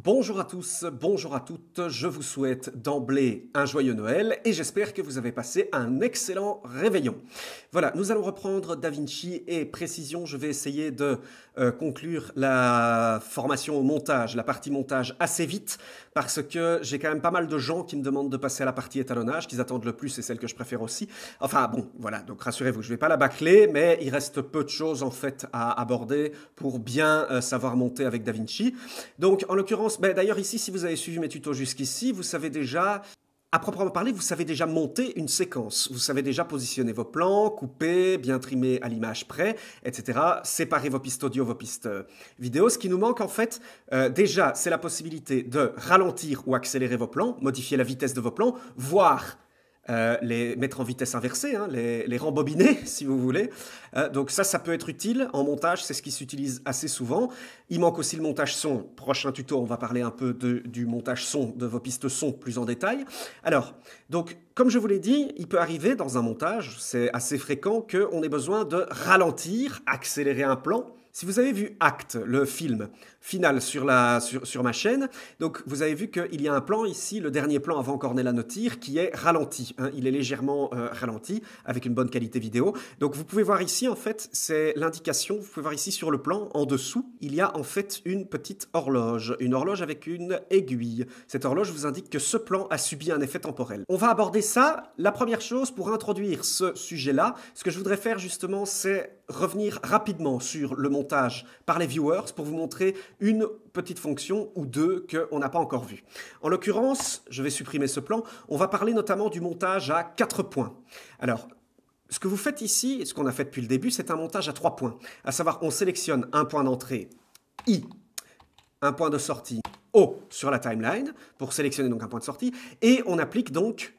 Bonjour à tous, bonjour à toutes, je vous souhaite d'emblée un joyeux Noël et j'espère que vous avez passé un excellent réveillon. Voilà, nous allons reprendre DaVinci et précision, je vais essayer de conclure la formation au montage, la partie montage assez vite parce que j'ai quand même pas mal de gens qui me demandent de passer à la partie étalonnage, qu'ils attendent le plus et celle que je préfère aussi. Enfin bon, voilà, donc rassurez-vous, je vais pas la bâcler, mais il reste peu de choses en fait à aborder pour bien savoir monter avec DaVinci. Donc en l'occurrence, d'ailleurs ici, si vous avez suivi mes tutos jusqu'ici, vous savez déjà, à proprement parler, vous savez déjà monter une séquence. Vous savez déjà positionner vos plans, couper, bien trimer à l'image près, etc. Séparer vos pistes audio, vos pistes vidéo. Ce qui nous manque en fait, déjà, c'est la possibilité de ralentir ou accélérer vos plans, modifier la vitesse de vos plans, voire les mettre en vitesse inversée, hein, les rembobiner si vous voulez. Donc ça peut être utile en montage, c'est ce qui s'utilise assez souvent. Il manque aussi le montage son. Prochain tuto, on va parler un peu du montage son, de vos pistes son plus en détail. Alors, donc comme je vous l'ai dit, il peut arriver dans un montage, c'est assez fréquent qu'on ait besoin de ralentir, accélérer un plan. Si vous avez vu Act, le film final sur ma chaîne, donc vous avez vu qu'il y a un plan ici, le dernier plan avant Cornelia ne tire, qui est ralenti. Hein, il est légèrement ralenti, avec une bonne qualité vidéo. Donc vous pouvez voir ici, en fait, c'est l'indication, vous pouvez voir ici sur le plan, en dessous, il y a en fait une petite horloge. Une horloge avec une aiguille. Cette horloge vous indique que ce plan a subi un effet temporel. On va aborder ça. La première chose, pour introduire ce sujet-là, ce que je voudrais faire justement, c'est revenir rapidement sur le montage par les viewers pour vous montrer une petite fonction ou deux qu'on n'a pas encore vues. En l'occurrence, je vais supprimer ce plan, on va parler notamment du montage à 4 points. Alors, ce que vous faites ici, et ce qu'on a fait depuis le début, c'est un montage à 3 points. À savoir, on sélectionne un point d'entrée I, un point de sortie O sur la timeline, pour sélectionner donc un point de sortie, et on applique donc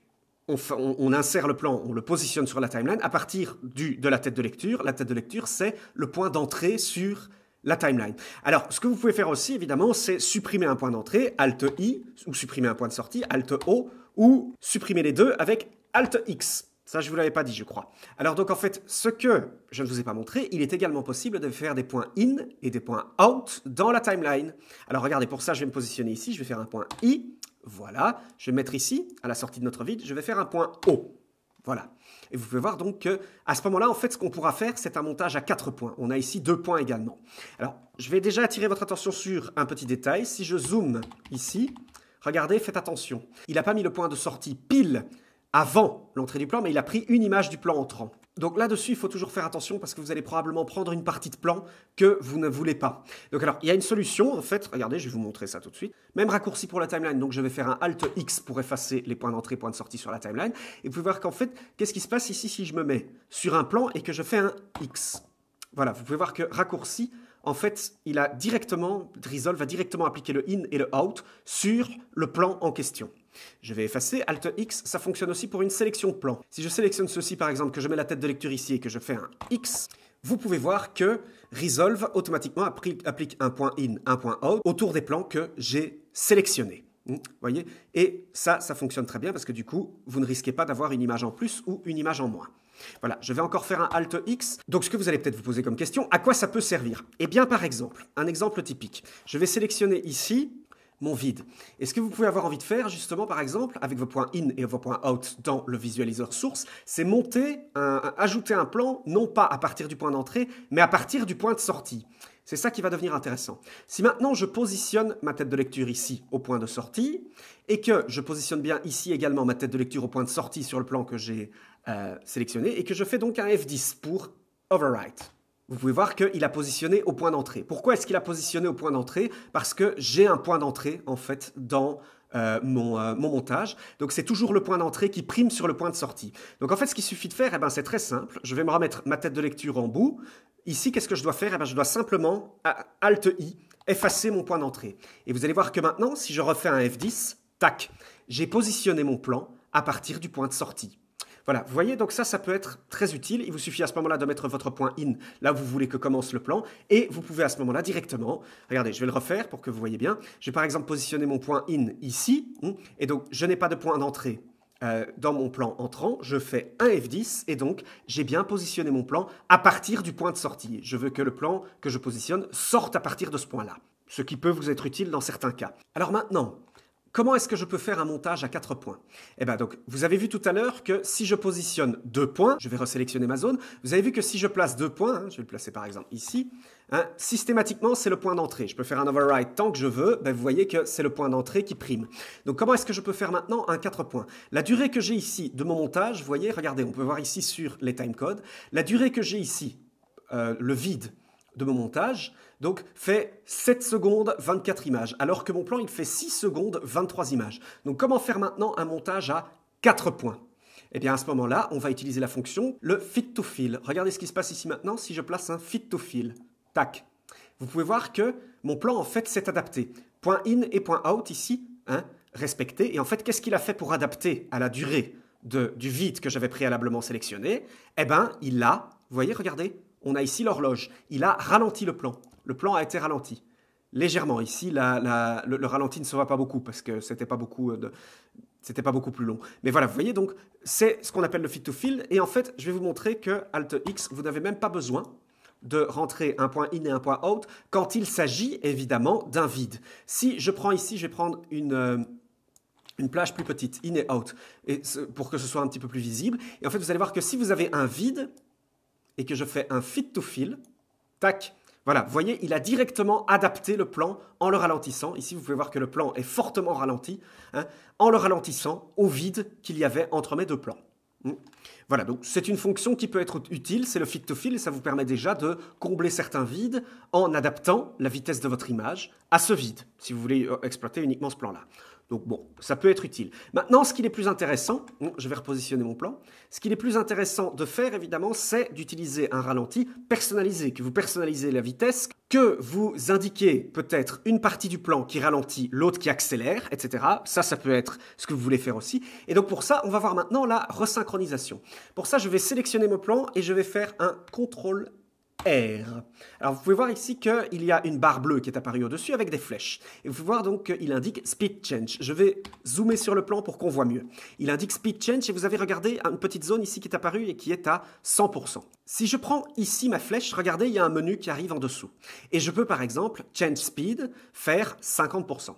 on insère le plan, on le positionne sur la timeline à partir de la tête de lecture. La tête de lecture, c'est le point d'entrée sur la timeline. Alors, ce que vous pouvez faire aussi, évidemment, c'est supprimer un point d'entrée, Alt-I, ou supprimer un point de sortie, Alt-O, ou supprimer les deux avec Alt-X. Ça, je ne vous l'avais pas dit, je crois. Alors donc, en fait, ce que je ne vous ai pas montré, il est également possible de faire des points in et des points out dans la timeline. Alors, regardez, pour ça, je vais me positionner ici, je vais faire un point I. Voilà, je vais mettre ici, à la sortie de notre vide, je vais faire un point O. Voilà. Et vous pouvez voir donc qu'à ce moment-là, en fait, ce qu'on pourra faire, c'est un montage à 4 points. On a ici 2 points également. Alors, je vais déjà attirer votre attention sur un petit détail. Si je zoome ici, regardez, faites attention. Il n'a pas mis le point de sortie pile avant l'entrée du plan, mais il a pris une image du plan entrant. Donc là-dessus, il faut toujours faire attention parce que vous allez probablement prendre une partie de plan que vous ne voulez pas. Donc alors, il y a une solution, en fait, regardez, je vais vous montrer ça tout de suite. Même raccourci pour la timeline, donc je vais faire un Alt-X pour effacer les points d'entrée, points de sortie sur la timeline. Et vous pouvez voir qu'en fait, qu'est-ce qui se passe ici si je me mets sur un plan et que je fais un X. Voilà, vous pouvez voir que raccourci, en fait, Resolve va directement appliquer le in et le out sur le plan en question. Je vais effacer, Alt-X, ça fonctionne aussi pour une sélection de plans. Si je sélectionne ceci par exemple, que je mets la tête de lecture ici et que je fais un X, vous pouvez voir que Resolve automatiquement applique un point in, un point out autour des plans que j'ai sélectionnés. Voyez? Et ça fonctionne très bien parce que du coup, vous ne risquez pas d'avoir une image en plus ou une image en moins. Voilà, je vais encore faire un Alt-X. Donc ce que vous allez peut-être vous poser comme question, à quoi ça peut servir? Eh bien par exemple, un exemple typique. Je vais sélectionner ici mon vide. Et ce que vous pouvez avoir envie de faire, justement, par exemple, avec vos points in et vos points out dans le visualiseur source, c'est ajouter un plan, non pas à partir du point d'entrée, mais à partir du point de sortie. C'est ça qui va devenir intéressant. Si maintenant je positionne ma tête de lecture ici au point de sortie, et que je positionne bien ici également ma tête de lecture au point de sortie sur le plan que j'ai sélectionné, et que je fais donc un F10 pour overwrite. Vous pouvez voir qu'il a positionné au point d'entrée. Pourquoi est-ce qu'il a positionné au point d'entrée? Parce que j'ai un point d'entrée, en fait, dans mon montage. Donc, c'est toujours le point d'entrée qui prime sur le point de sortie. Donc, en fait, ce qu'il suffit de faire, eh ben, c'est très simple. Je vais me remettre ma tête de lecture en bout. Ici, qu'est-ce que je dois faire? Eh ben, je dois simplement, Alt-I, effacer mon point d'entrée. Et vous allez voir que maintenant, si je refais un F10, tac, j'ai positionné mon plan à partir du point de sortie. Voilà, vous voyez, donc ça peut être très utile. Il vous suffit à ce moment-là de mettre votre point in, là où vous voulez que commence le plan, et vous pouvez à ce moment-là directement, regardez, je vais le refaire pour que vous voyez bien, je vais par exemple positionner mon point in ici, et donc je n'ai pas de point d'entrée dans mon plan entrant, je fais un F10, et donc j'ai bien positionné mon plan à partir du point de sortie. Je veux que le plan que je positionne sorte à partir de ce point-là. ce qui peut vous être utile dans certains cas. Alors maintenant, comment est-ce que je peux faire un montage à 4 points? Eh bien donc, vous avez vu tout à l'heure que si je positionne 2 points, je vais resélectionner ma zone, vous avez vu que si je place 2 points, je vais le placer par exemple ici, systématiquement c'est le point d'entrée. Je peux faire un override tant que je veux, vous voyez que c'est le point d'entrée qui prime. Donc comment est-ce que je peux faire maintenant un 4 points? La durée que j'ai ici de mon montage, vous voyez, regardez, on peut voir ici sur les timecodes, la durée que j'ai ici, le vide de mon montage, donc fait 7 secondes 24 images, alors que mon plan il fait 6 secondes 23 images. Donc comment faire maintenant un montage à 4 points? Eh bien à ce moment-là, on va utiliser la fonction le fit to fill. Regardez ce qui se passe ici maintenant si je place un fit to fill. Tac. Vous pouvez voir que mon plan en fait s'est adapté. Point in et point out ici, respecté. Et en fait, qu'est-ce qu'il a fait pour adapter à la durée du vide que j'avais préalablement sélectionné? Eh bien, il a, vous voyez, regardez, on a ici l'horloge. Il a ralenti le plan. Le plan a été ralenti. Légèrement. Ici, le ralenti ne se voit pas beaucoup parce que c'était pas beaucoup plus long. Mais voilà, vous voyez, donc, c'est ce qu'on appelle le fit to fill. Et en fait, je vais vous montrer que Alt X, vous n'avez même pas besoin de rentrer un point in et un point out quand il s'agit évidemment d'un vide. Si je prends ici, je vais prendre une plage plus petite, in et out, pour que ce soit un petit peu plus visible. Et en fait, vous allez voir que si vous avez un vide, et que je fais un fit to fill, tac, voilà, vous voyez, il a directement adapté le plan en le ralentissant. Ici, vous pouvez voir que le plan est fortement ralenti, en le ralentissant au vide qu'il y avait entre mes deux plans. Voilà, donc c'est une fonction qui peut être utile, c'est le fit to fill, et ça vous permet déjà de combler certains vides en adaptant la vitesse de votre image à ce vide, si vous voulez exploiter uniquement ce plan-là. Donc bon, ça peut être utile. Maintenant, ce qui est plus intéressant, je vais repositionner mon plan, ce qui est plus intéressant de faire évidemment, c'est d'utiliser un ralenti personnalisé, que vous personnalisez la vitesse, que vous indiquez peut-être une partie du plan qui ralentit, l'autre qui accélère, etc. Ça peut être ce que vous voulez faire aussi. Et donc pour ça, on va voir maintenant la resynchronisation. Pour ça, je vais sélectionner mon plan et je vais faire un CTRL R. Alors vous pouvez voir ici qu'il y a une barre bleue qui est apparue au-dessus avec des flèches. Et vous pouvez voir donc qu'il indique Speed Change. Je vais zoomer sur le plan pour qu'on voit mieux. Il indique Speed Change et vous avez regardé une petite zone ici qui est apparue et qui est à 100%. Si je prends ici ma flèche, regardez, il y a un menu qui arrive en dessous. Et je peux par exemple, Change Speed, faire 50%.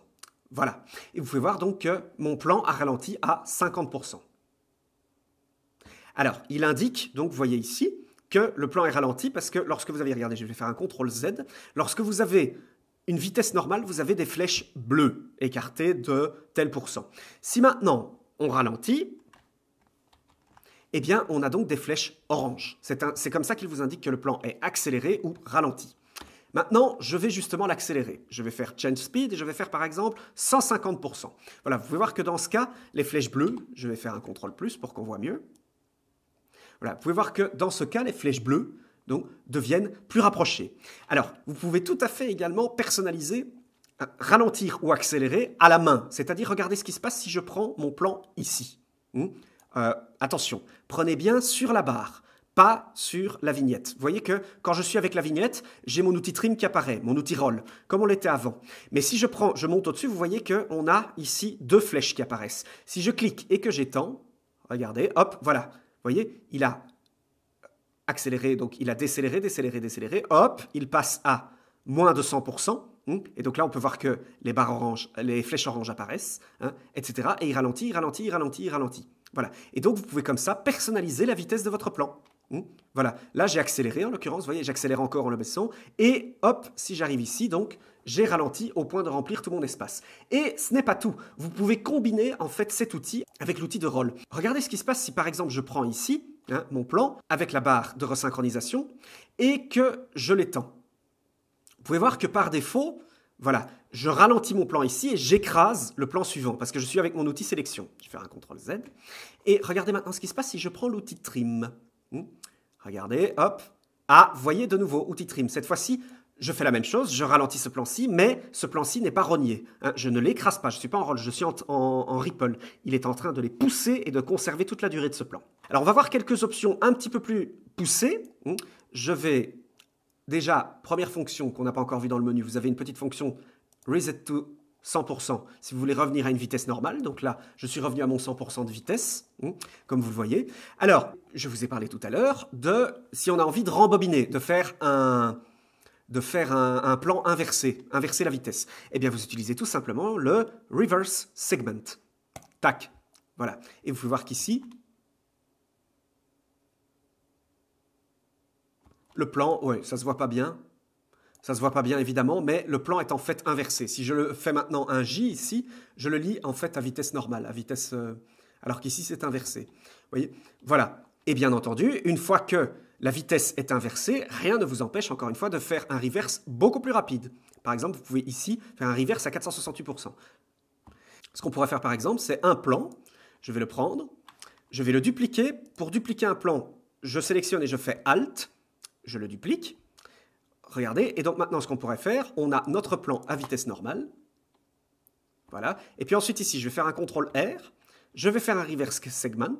Voilà. Et vous pouvez voir donc que mon plan a ralenti à 50%. Alors, il indique, donc vous voyez ici, que le plan est ralenti parce que lorsque vous avez, regardez, je vais faire un CTRL Z, lorsque vous avez une vitesse normale, vous avez des flèches bleues écartées de tel pourcent. Si maintenant on ralentit, eh bien on a donc des flèches oranges. C'est comme ça qu'il vous indique que le plan est accéléré ou ralenti. Maintenant, je vais justement l'accélérer. Je vais faire Change Speed et je vais faire par exemple 150%. Voilà, vous pouvez voir que dans ce cas, les flèches bleues, je vais faire un CTRL plus pour qu'on voit mieux. Voilà, vous pouvez voir que dans ce cas, les flèches bleues donc, deviennent plus rapprochées. Alors, vous pouvez tout à fait également personnaliser, ralentir ou accélérer à la main. C'est-à-dire, regardez ce qui se passe si je prends mon plan ici. Attention, prenez bien sur la barre, pas sur la vignette. Vous voyez que quand je suis avec la vignette, j'ai mon outil trim qui apparaît, mon outil roll, comme on l'était avant. Mais si je monte au-dessus, vous voyez qu'on a ici deux flèches qui apparaissent. Si je clique et que j'étends, regardez, hop, voilà. Vous voyez, il a accéléré, donc il a décéléré, décéléré, décéléré. Hop, il passe à moins de 100%. Et donc là, on peut voir que les barres oranges, les flèches oranges apparaissent, etc. Et il ralentit, il ralentit, il ralentit, il ralentit. Voilà. Et donc, vous pouvez comme ça personnaliser la vitesse de votre plan. Voilà. Là, j'ai accéléré, en l'occurrence. Vous voyez, j'accélère encore en le baissant. Et hop, si j'arrive ici, donc, j'ai ralenti au point de remplir tout mon espace. Et ce n'est pas tout. Vous pouvez combiner, en fait, cet outil avec l'outil de roll. Regardez ce qui se passe si, par exemple, je prends ici mon plan avec la barre de resynchronisation et que je l'étends. Vous pouvez voir que par défaut, voilà, je ralentis mon plan ici et j'écrase le plan suivant parce que je suis avec mon outil sélection. Je vais faire un CTRL Z. Et regardez maintenant ce qui se passe si je prends l'outil trim. Regardez, hop. Ah, vous voyez de nouveau, outil trim. Cette fois-ci, je fais la même chose, je ralentis ce plan-ci, mais ce plan-ci n'est pas rogné. Je ne l'écrase pas, je ne suis pas en roll, je suis en ripple. Il est en train de les pousser et de conserver toute la durée de ce plan. Alors, on va voir quelques options un petit peu plus poussées. Je vais... Déjà, première fonction qu'on n'a pas encore vue dans le menu, vous avez une petite fonction Reset to 100% si vous voulez revenir à une vitesse normale. Donc là, je suis revenu à mon 100% de vitesse, comme vous le voyez. Alors, je vous ai parlé tout à l'heure de si on a envie de rembobiner, de faire un de faire un plan inversé, inverser la vitesse? Eh bien, vous utilisez tout simplement le reverse segment. Tac, voilà. Et vous pouvez voir qu'ici, le plan, ouais, ça se voit pas bien. Ça se voit pas bien évidemment, mais le plan est en fait inversé. Si je le fais maintenant un J ici, je le lis en fait à vitesse normale, à vitesse, alors qu'ici c'est inversé. Vous voyez? Voilà. Et bien entendu, une fois que la vitesse est inversée, rien ne vous empêche encore une fois de faire un reverse beaucoup plus rapide. Par exemple, vous pouvez ici faire un reverse à 468%. Ce qu'on pourrait faire par exemple, c'est un plan. Je vais le prendre, je vais le dupliquer. Pour dupliquer un plan, je sélectionne et je fais Alt, je le duplique. Regardez, et donc maintenant ce qu'on pourrait faire, on a notre plan à vitesse normale. Voilà. Et puis ensuite ici, je vais faire un CTRL R, je vais faire un reverse segment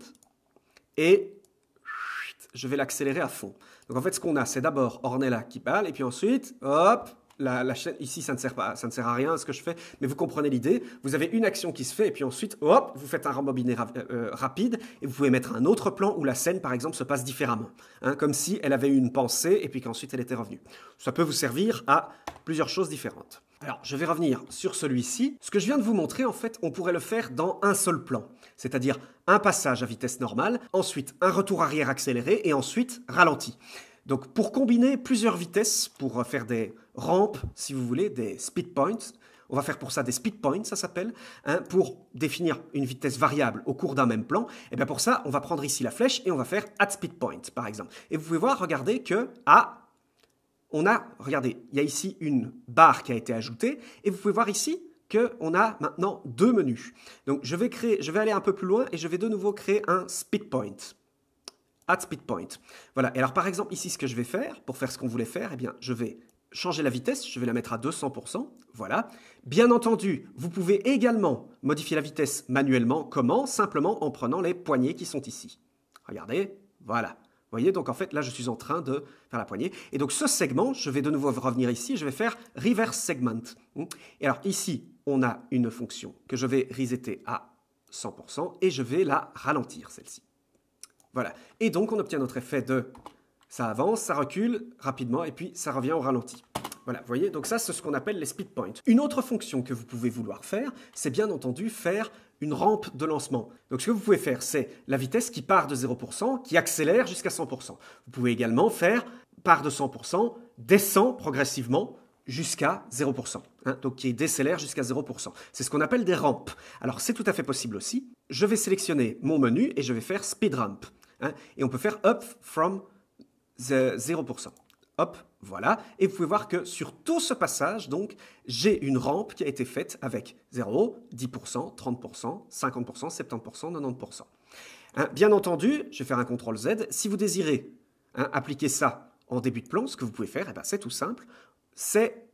et je vais l'accélérer à fond. Donc en fait, ce qu'on a, c'est d'abord Ornella qui parle, et puis ensuite, hop, la chaîne, ici ça ne sert pas, ça ne sert à rien ce que je fais, mais vous comprenez l'idée. Vous avez une action qui se fait, et puis ensuite, hop, vous faites un rembobiné rapide, et vous pouvez mettre un autre plan où la scène, par exemple, se passe différemment. Hein, comme si elle avait eu une pensée, et puis qu'ensuite elle était revenue. Ça peut vous servir à plusieurs choses différentes. Alors, je vais revenir sur celui-ci. Ce que je viens de vous montrer, en fait, on pourrait le faire dans un seul plan. C'est-à-dire un passage à vitesse normale, ensuite un retour arrière accéléré, et ensuite ralenti. Donc, pour combiner plusieurs vitesses, pour faire des rampes, si vous voulez, des speed points, on va faire pour ça des speed points, ça s'appelle, hein, pour définir une vitesse variable au cours d'un même plan. Et bien pour ça, on va prendre ici la flèche et on va faire add speed point, par exemple. Et vous pouvez voir, regardez que regardez, il y a ici une barre qui a été ajoutée, et vous pouvez voir ici qu'on a maintenant deux menus. Donc je vais aller un peu plus loin et je vais de nouveau créer un speed point. Add speed point. Voilà, et alors par exemple ici ce que je vais faire, pour faire ce qu'on voulait faire, eh bien je vais changer la vitesse, je vais la mettre à 200%, voilà. Bien entendu, vous pouvez également modifier la vitesse manuellement. Comment? Simplement en prenant les poignées qui sont ici. Regardez, voilà. Vous voyez, donc en fait, là, je suis en train de faire la poignée. Et donc, ce segment, je vais de nouveau revenir ici, je vais faire reverse segment. Et alors, ici, on a une fonction que je vais resetter à 100% et je vais la ralentir, celle-ci. Voilà. Et donc, on obtient notre effet de ça avance, ça recule rapidement et puis ça revient au ralenti. Voilà, vous voyez, donc ça, c'est ce qu'on appelle les speed points. Une autre fonction que vous pouvez vouloir faire, c'est bien entendu faire une rampe de lancement. Donc ce que vous pouvez faire, c'est la vitesse qui part de 0%, qui accélère jusqu'à 100%. Vous pouvez également faire part de 100%, descend progressivement jusqu'à 0%, hein, donc qui décélère jusqu'à 0%. C'est ce qu'on appelle des rampes. Alors c'est tout à fait possible aussi. Je vais sélectionner mon menu et je vais faire speed ramp. Hein, et on peut faire up from 0%. Hop, voilà. Et vous pouvez voir que sur tout ce passage, donc, j'ai une rampe qui a été faite avec 0, 10%, 30%, 50%, 70%, 90%. Hein, bien entendu, je vais faire un CTRL Z. Si vous désirez appliquer ça en début de plan, ce que vous pouvez faire, eh ben, c'est tout simple. C'est,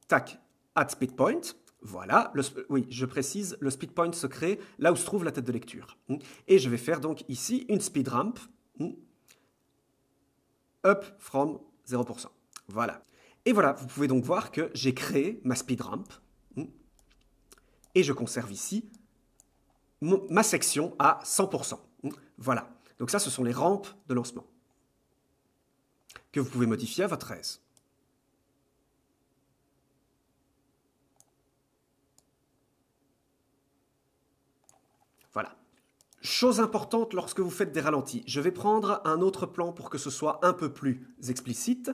tac, add speed point. Voilà, oui, je précise, le speed point se crée là où se trouve la tête de lecture. Et je vais faire donc ici une speed ramp. Up from 0%. Voilà. Et voilà, vous pouvez donc voir que j'ai créé ma speed ramp et je conserve ici ma section à 100%. Voilà. Donc ça, ce sont les rampes de lancement que vous pouvez modifier à votre aise. Voilà. Chose importante lorsque vous faites des ralentis, je vais prendre un autre plan pour que ce soit un peu plus explicite.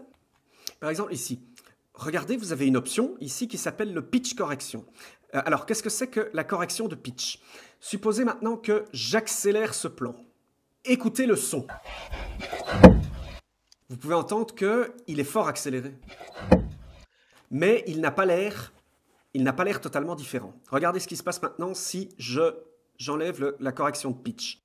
Par exemple ici, regardez, vous avez une option ici qui s'appelle le pitch correction. Alors, qu'est-ce que c'est que la correction de pitch? Supposez maintenant que j'accélère ce plan. Écoutez le son. Vous pouvez entendre qu'il est fort accéléré. Mais il n'a pas l'air totalement différent. Regardez ce qui se passe maintenant si j'enlève la correction de pitch.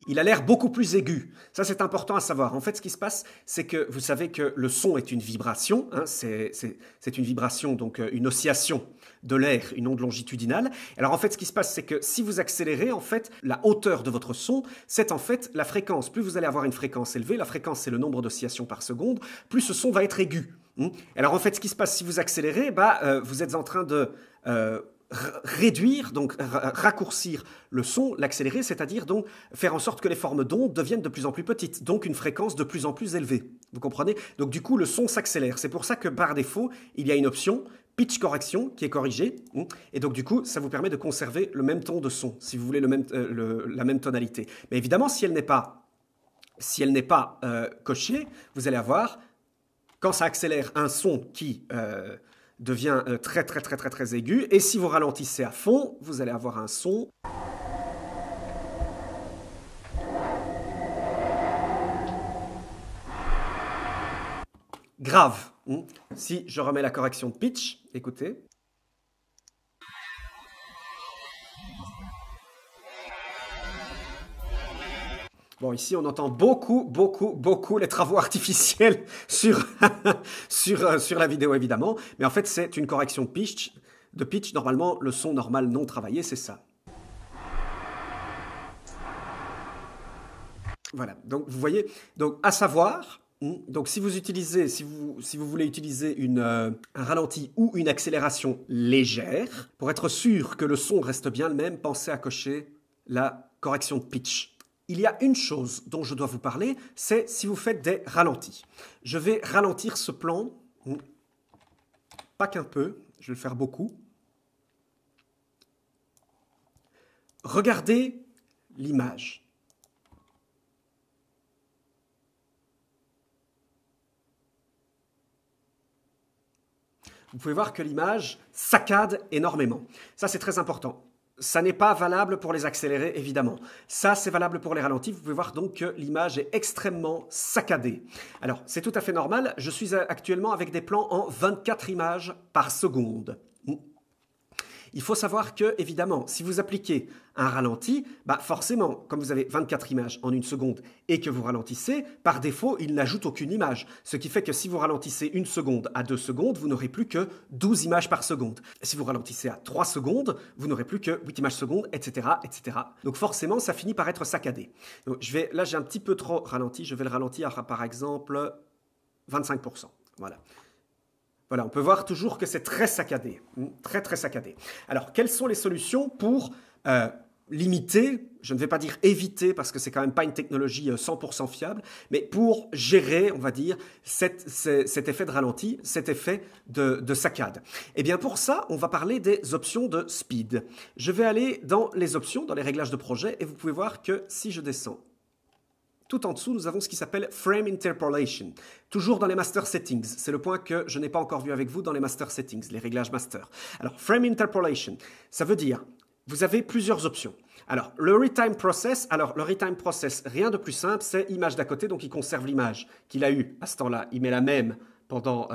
Il a l'air beaucoup plus aigu. Ça, c'est important à savoir. En fait, ce qui se passe, c'est que vous savez que le son est une vibration. Hein, c'est une vibration, donc une oscillation de l'air, une onde longitudinale. Alors, en fait, ce qui se passe, c'est que si vous accélérez, en fait, la hauteur de votre son, c'est en fait la fréquence. Plus vous allez avoir une fréquence élevée, la fréquence, c'est le nombre d'oscillations par seconde, plus ce son va être aigu. Alors, en fait, ce qui se passe si vous accélérez, vous êtes en train de réduire, donc raccourcir le son, l'accélérer, c'est-à-dire donc faire en sorte que les formes d'ondes deviennent de plus en plus petites, donc une fréquence de plus en plus élevée. Vous comprenez? Donc du coup, le son s'accélère. C'est pour ça que par défaut, il y a une option pitch correction qui est corrigée, et donc du coup, ça vous permet de conserver le même ton de son, si vous voulez la même tonalité. Mais évidemment, si elle n'est pas cochée, vous allez avoir, quand ça accélère, un son qui devient très aigu. Et si vous ralentissez à fond, vous allez avoir un son grave. Si je remets la correction de pitch, écoutez. Bon, ici, on entend beaucoup les travaux artificiels sur la vidéo, évidemment. Mais en fait, c'est une correction de pitch. Normalement, le son normal non travaillé, c'est ça. Voilà. Donc, vous voyez, donc à savoir, donc si vous voulez utiliser un ralenti ou une accélération légère, pour être sûr que le son reste bien le même, pensez à cocher la correction de pitch. Il y a une chose dont je dois vous parler, c'est si vous faites des ralentis. Je vais ralentir ce plan, pas qu'un peu, je vais le faire beaucoup. Regardez l'image. Vous pouvez voir que l'image saccade énormément. Ça, c'est très important. Ça n'est pas valable pour les accélérés, évidemment. Ça, c'est valable pour les ralentis. Vous pouvez voir donc que l'image est extrêmement saccadée. Alors, c'est tout à fait normal. Je suis actuellement avec des plans en 24 images par seconde. Il faut savoir que, évidemment, si vous appliquez un ralenti, forcément, comme vous avez 24 images en une seconde et que vous ralentissez, par défaut, il n'ajoute aucune image. Ce qui fait que si vous ralentissez une seconde à 2 secondes, vous n'aurez plus que 12 images par seconde. Si vous ralentissez à 3 secondes, vous n'aurez plus que 8 images seconde, etc., etc. Donc forcément, ça finit par être saccadé. Donc, là, j'ai un petit peu trop ralenti. Je vais le ralentir à, par exemple, 25%. Voilà. Voilà, on peut voir toujours que c'est très saccadé, très saccadé. Alors, quelles sont les solutions pour limiter, je ne vais pas dire éviter parce que c'est quand même pas une technologie 100% fiable, mais pour gérer, on va dire, cet effet de ralenti, cet effet de saccade. Et bien pour ça, on va parler des options de speed. Je vais aller dans les options, dans les réglages de projet, et vous pouvez voir que si je descends, tout en dessous, nous avons ce qui s'appelle Frame Interpolation, toujours dans les Master Settings. C'est le point que je n'ai pas encore vu avec vous dans les Master Settings, les réglages Master. Alors, Frame Interpolation, ça veut dire, vous avez plusieurs options. Alors, le Retime Process, rien de plus simple, c'est image d'à côté, donc il conserve l'image qu'il a eue à ce temps-là. Il met la même pendant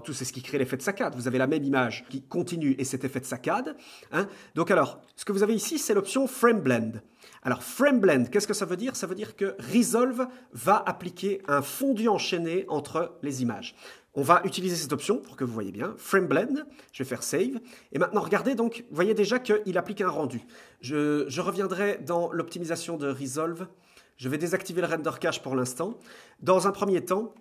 tout, c'est ce qui crée l'effet de saccade. Vous avez la même image qui continue et cet effet de saccade. Donc alors, ce que vous avez ici, c'est l'option Frame Blend. Alors, Frame Blend, qu'est-ce que ça veut dire? Ça veut dire que Resolve va appliquer un fondu enchaîné entre les images. On va utiliser cette option pour que vous voyez bien. Frame Blend, je vais faire Save. Et maintenant, regardez, donc, vous voyez déjà qu'il applique un rendu. Je reviendrai dans l'optimisation de Resolve. Je vais désactiver le Render Cache pour l'instant. Dans un premier temps,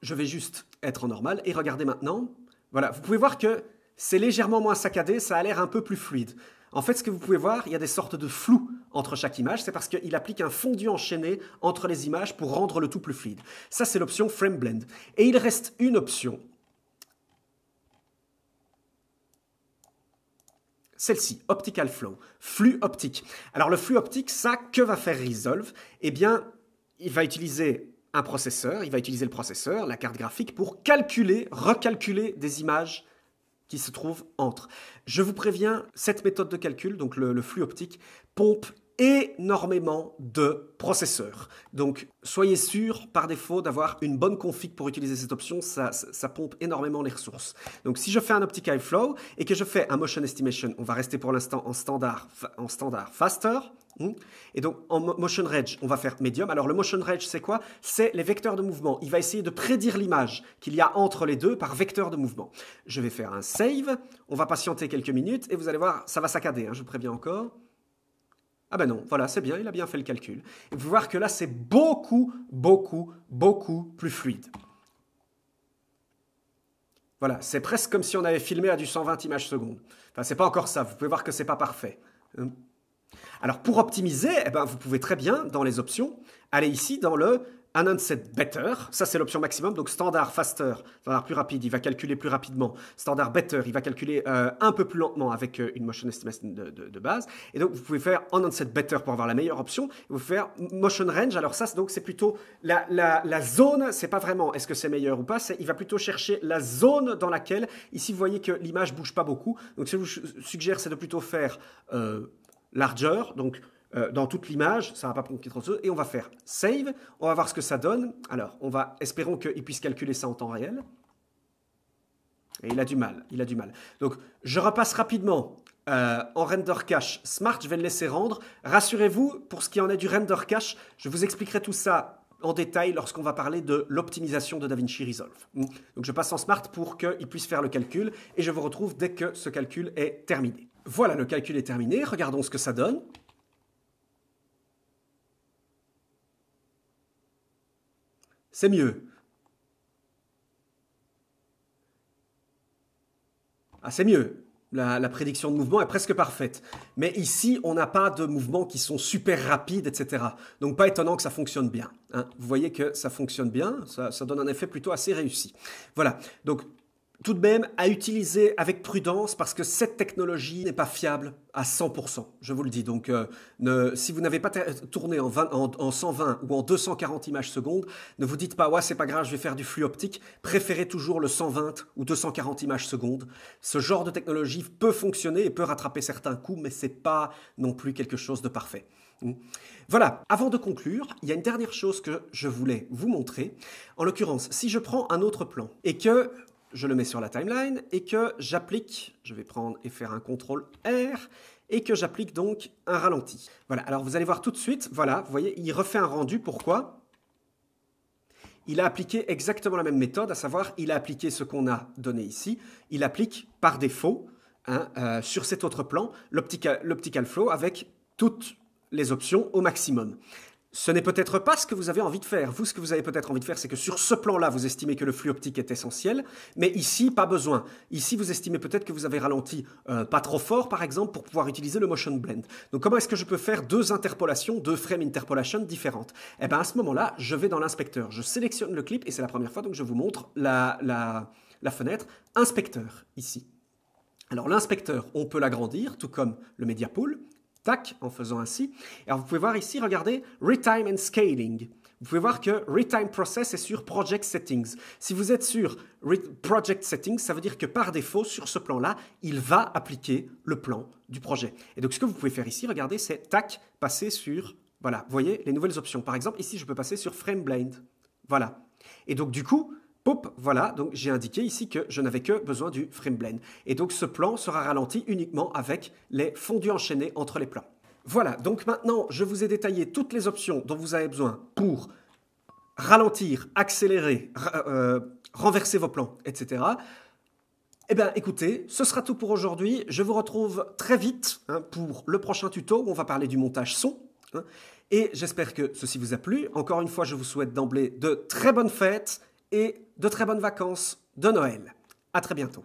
je vais juste être en normal. Et regardez maintenant. Voilà, vous pouvez voir que c'est légèrement moins saccadé, ça a l'air un peu plus fluide. En fait, ce que vous pouvez voir, il y a des sortes de flou entre chaque image. C'est parce qu'il applique un fondu enchaîné entre les images pour rendre le tout plus fluide. Ça, c'est l'option Frame Blend. Et il reste une option. Celle-ci, Optical Flow, flux optique. Alors, le flux optique, ça, que va faire Resolve? Eh bien, il va utiliser un processeur, il va utiliser le processeur, la carte graphique, pour recalculer des images qui se trouvent entre. Je vous préviens, cette méthode de calcul, donc le flux optique, pompe énormément de processeurs. Donc, soyez sûr, par défaut, d'avoir une bonne config pour utiliser cette option. Ça pompe énormément les ressources. Donc, si je fais un Optical Flow et que je fais un Motion Estimation, on va rester pour l'instant en standard Faster. Et donc, en Motion Range, on va faire Medium. Alors, le Motion Range, c'est quoi? C'est les vecteurs de mouvement. Il va essayer de prédire l'image qu'il y a entre les deux par vecteur de mouvement. Je vais faire un Save. On va patienter quelques minutes et vous allez voir, ça va saccader, je vous préviens encore. Ah ben non, voilà, c'est bien, il a bien fait le calcul. Et vous pouvez voir que là, c'est beaucoup plus fluide. Voilà, c'est presque comme si on avait filmé à du 120 images secondes. Enfin, c'est pas encore ça, vous pouvez voir que c'est pas parfait. Alors, pour optimiser, eh ben, vous pouvez très bien, dans les options, aller ici dans le Enhanced Better. Ça, c'est l'option maximum. Donc, standard faster, standard plus rapide, il va calculer plus rapidement. Standard better, il va calculer un peu plus lentement avec une motion estimation de base. Et donc, vous pouvez faire Enhanced Better pour avoir la meilleure option. Vous pouvez faire Motion Range. Alors, ça, donc, c'est plutôt la zone. C'est pas vraiment est-ce que c'est meilleur ou pas. Il va plutôt chercher la zone dans laquelle, ici, vous voyez que l'image bouge pas beaucoup. Donc, ce que je vous suggère, c'est de plutôt faire largeur, donc dans toute l'image, ça ne va pas prendre trop de choses, et on va faire save, on va voir ce que ça donne. Alors, espérons qu'il puisse calculer ça en temps réel. Et il a du mal. Donc, je repasse rapidement en render cache smart, je vais le laisser rendre. Rassurez-vous, pour ce qui en est du render cache, je vous expliquerai tout ça en détail lorsqu'on va parler de l'optimisation de DaVinci Resolve. Donc, je passe en smart pour qu'il puisse faire le calcul, et je vous retrouve dès que ce calcul est terminé. Voilà, le calcul est terminé. Regardons ce que ça donne. C'est mieux. Ah, c'est mieux. La prédiction de mouvement est presque parfaite. Mais ici, on n'a pas de mouvements qui sont super rapides, etc. Donc, pas étonnant que ça fonctionne bien. Hein. Vous voyez que ça fonctionne bien. Ça donne un effet plutôt assez réussi. Voilà. Donc, tout de même, à utiliser avec prudence parce que cette technologie n'est pas fiable à 100%, je vous le dis. Donc, si vous n'avez pas tourné en 120 ou en 240 images secondes, ne vous dites pas « ouais, c'est pas grave, je vais faire du flux optique ». Préférez toujours le 120 ou 240 images secondes. Ce genre de technologie peut fonctionner et peut rattraper certains coups, mais ce n'est pas non plus quelque chose de parfait. Voilà, avant de conclure, il y a une dernière chose que je voulais vous montrer. En l'occurrence, si je prends un autre plan et que je le mets sur la timeline et que j'applique, je vais prendre et faire un CTRL R, et que j'applique donc un ralenti. Voilà, alors vous allez voir tout de suite, voilà, vous voyez, il refait un rendu. Pourquoi? Il a appliqué exactement la même méthode, à savoir, il a appliqué ce qu'on a donné ici, il applique par défaut, sur cet autre plan, l'optical flow avec toutes les options au maximum. Ce n'est peut-être pas ce que vous avez envie de faire. Vous, ce que vous avez peut-être envie de faire, c'est que sur ce plan-là, vous estimez que le flux optique est essentiel, mais ici, pas besoin. Ici, vous estimez peut-être que vous avez ralenti pas trop fort, par exemple, pour pouvoir utiliser le motion blend. Donc, comment est-ce que je peux faire deux interpolations, deux frame interpolation différentes? Eh bien, à ce moment-là, je vais dans l'inspecteur, je sélectionne le clip, et c'est la première fois, donc je vous montre la fenêtre inspecteur, ici. Alors, l'inspecteur, on peut l'agrandir, tout comme le media pool. Tac, en faisant ainsi. Alors, vous pouvez voir ici, regardez, Retime and Scaling. Vous pouvez voir que Retime Process est sur Project Settings. Si vous êtes sur Project Settings, ça veut dire que par défaut, sur ce plan-là, il va appliquer le plan du projet. Et donc, ce que vous pouvez faire ici, regardez, c'est tac, passer sur, voilà, vous voyez, les nouvelles options. Par exemple, ici, je peux passer sur Frame Blend. Voilà. Et donc, du coup, pop, voilà, donc j'ai indiqué ici que je n'avais que besoin du frame blend. Et donc ce plan sera ralenti uniquement avec les fondus enchaînés entre les plans. Voilà, donc maintenant je vous ai détaillé toutes les options dont vous avez besoin pour ralentir, accélérer, renverser vos plans, etc. Eh bien écoutez, ce sera tout pour aujourd'hui. Je vous retrouve très vite pour le prochain tuto où on va parler du montage son. Et j'espère que ceci vous a plu. Encore une fois, je vous souhaite d'emblée de très bonnes fêtes et de très bonnes vacances de Noël. À très bientôt.